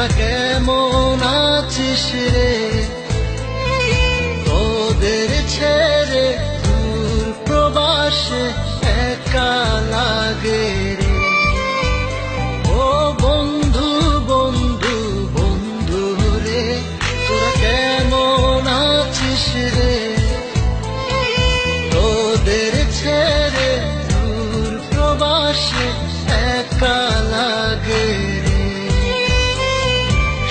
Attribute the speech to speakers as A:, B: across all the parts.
A: তোরা কেমন আছিস রে? তোদের ছেড়ে দূর প্রবাসে একা লাগে রে। ও বন্ধু বন্ধু বন্ধু রে, তোরা কেমন আছিস রে? তোদের ছেড়ে দূর প্রবাসে একা লাগে রে।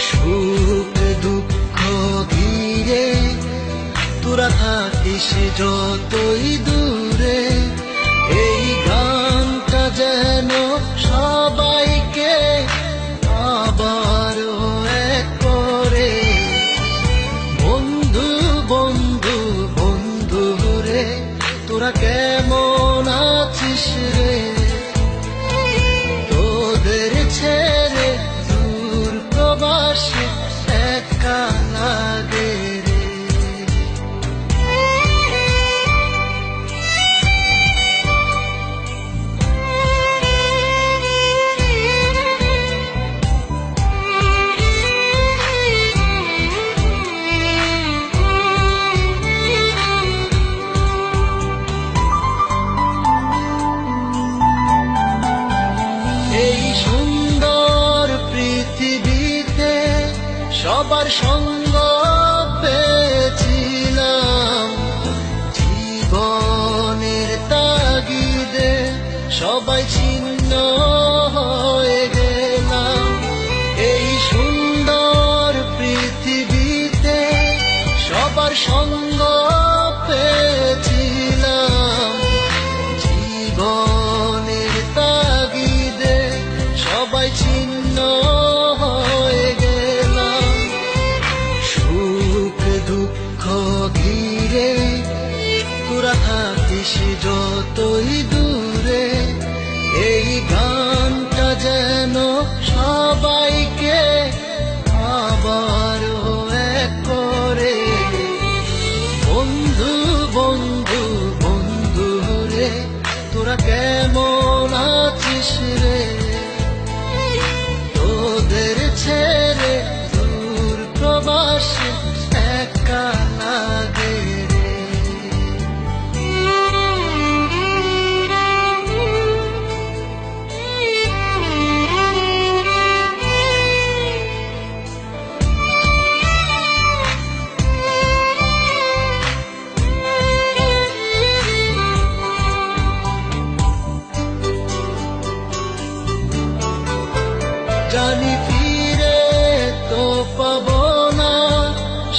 A: সুখ দুঃখ ঘিরে তোরা থাকিস যতই দূরে, এই গানটা যেন সবাইকে আবারও এক করে। বন্ধু বন্ধু বন্ধু রে, তোরা কেমন আছিস রে? তোদের ছেড়ে দূর প্রবাসে একা লাগে রে। এই সুন্দর পৃথিবীতে সবার সঙ্গ পেয়েছিলাম, জীবনের তাগিদে সবাই ছিন্ন হয়ে গেলাম। এই সুন্দর পৃথিবীতে সবার সঙ্গ পেয়েছিলাম, জীবনের তাগিদে সবাই ছিন্ন হয়ে গেলাম। সুখ দুঃখ ঘিরে তোরা থাকিস যতই দূরে, এই গানটা যেন সবাইকে আবারও এক করে। বন্ধু বন্ধু বন্ধু রে, তোরা কেমন আছিস রে? তোদের ছেড়ে দূর প্রবাসে একা লাগে রে। জানি ফিরে তো পাবো না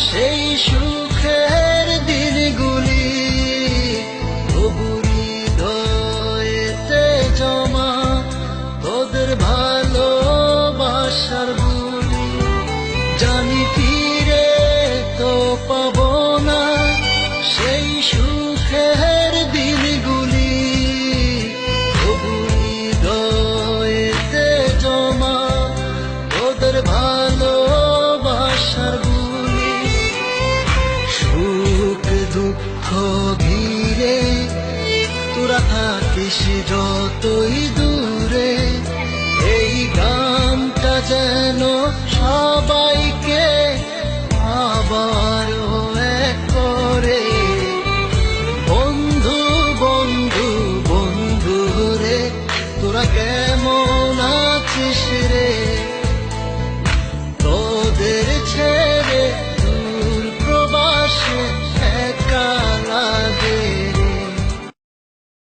A: সেই সুখের দিনগুলি, তবু হৃদয়েতে জমা তোদের ভালোবাসার বুলি। জানি ফিরে তো পাবো না সেই সুখের দিনগুলি, তবু হৃদয়েতে জমা তোদের ভালোবাসার বুলি। সুখ দুঃখ ঘিরে তোরা থাকিস যতই